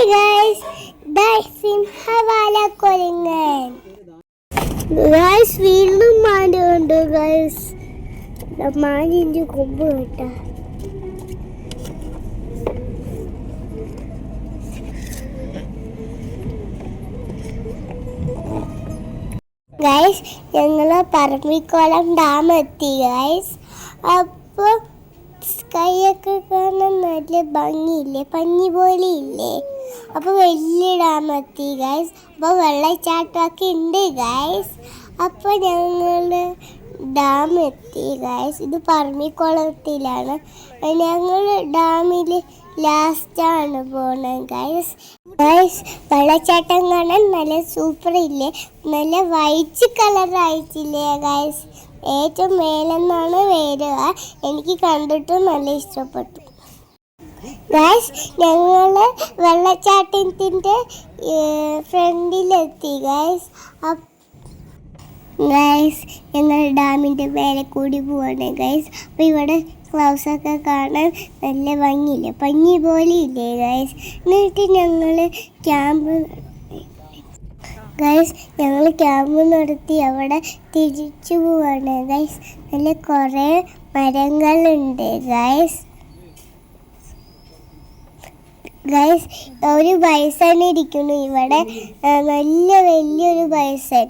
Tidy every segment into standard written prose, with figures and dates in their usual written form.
Hi guys, that's in Havala Koringan. Guys, വീണ്ടും മാനുണ്ട് guys. മാനിന്റെ കൊമ്പ് കേട്ടാ. ഗൈസ് ഞങ്ങൾ പറമ്പിക്കുളം ഡാം എത്തി ഗൈസ്. അപ്പോൾ സ്കൈയൊക്കെ കാണാൻ നല്ല ഭംഗിയില്ലേ, പഞ്ഞി പോലെ ഇല്ലേ. അപ്പോൾ വലിയ ഡാം എത്തി ഗൈസ്. അപ്പോൾ വെള്ളച്ചാട്ടമൊക്കെ ഉണ്ട് ഗൈസ്. അപ്പോൾ ഞങ്ങൾ ഡാം എത്തി ഗൈസ്. ഇത് പറമ്പിക്കുളത്തിലാണ്. ഞങ്ങൾ ഡാമിൽ ലാസ്റ്റാണ് പോണത് ഗൈസ്. ഗൈസ് വെള്ളച്ചാട്ടം കാണാൻ നല്ല സൂപ്പർ ഇല്ലേ, നല്ല വൈറ്റ് കളർ ആയിട്ടില്ലേ ഗൈസ്. ഏറ്റവും മേലെന്നാണ് വരിക. എനിക്ക് കണ്ടിട്ട് നല്ല ഇഷ്ടപ്പെട്ടു ഗൈസ്. ഞങ്ങൾ വെള്ളച്ചാട്ടത്തിൻ്റെ ഫ്രണ്ടിലെത്തി ഗൈസ്. ഗൈസ് ഞങ്ങൾ ഡാമിൻ്റെ മേലെ കൂടി പോവാണ് ഗൈസ്. അപ്പോൾ ഇവിടെ ക്ലൗസൊക്കെ കാണാൻ നല്ല ഭംഗിയില്ലേ, പഞ്ഞി പോലെ ഇല്ലേ ഗൈസ്. എന്നിട്ട് ഞങ്ങൾ ക്യാമ്പ് നടത്തി അവിടെ തിരിച്ചു പോവാണ് ഗൈസ്. നല്ല കുറേ മരങ്ങളുണ്ട് ഗൈസ്. ഒരു ബൈസൺ ഇരിക്കുന്നു ഇവിടെ, നല്ല വലിയൊരു ബൈസൺ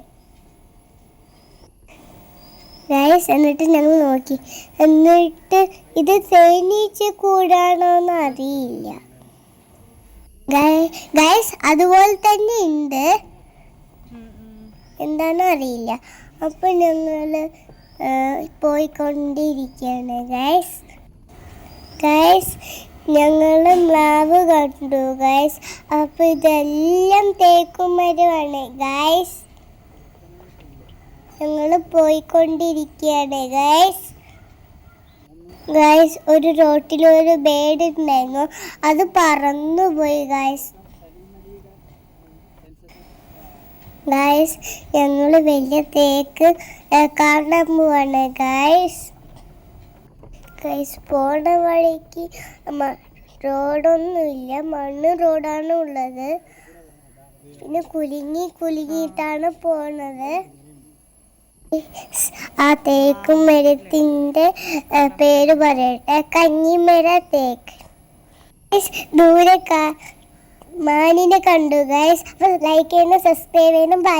ഗൈസ്. എന്നിട്ട് ഞങ്ങൾ നോക്കി, എന്നിട്ട് ഇത് തേനീച്ച കൂടാണോന്ന് അറിയില്ല ഗൈസ്. അതുപോലെ തന്നെ ഉണ്ട്, എന്താണെന്ന് അറിയില്ല. അപ്പോൾ ഞങ്ങൾ പോയിക്കൊണ്ടിരിക്കുകയാണ് ഗൈസ്. ഞങ്ങൾ മ്ലാവ് കണ്ടു ഗൈസ്. അപ്പോൾ ഇതെല്ലാം തേക്കുമരമാണ് ഗൈസ്. ഞങ്ങൾ പോയിക്കൊണ്ടിരിക്കുകയാണ് ഗൈസ്. ഒരു റോട്ടിൽ ഒരു ബേഡ് ഉണ്ടായിരുന്നു, അത് പറന്നുപോയി ഗൈസ്. ഞങ്ങൾ വലിയ തേക്ക് കാണാൻ പോവാണ് ഗൈസ്. പോണ വഴിക്ക് റോഡൊന്നുമില്ല, മണ്ണ് റോഡാണ് ഉള്ളത്. പിന്നെ കുലുങ്ങിയിട്ടാണ് പോണത്. ആ തേക്ക് മരത്തിൻ്റെ പേര് പറയട്ടെ, കഞ്ഞിമര തേക്ക്. ദൂരെ മാനിനെ കണ്ടു ഗൈസ്. അപ്പോൾ ലൈക്ക് ചെയ്യണം, സബ്സ്ക്രൈബ് ചെയ്യണം. ബൈ.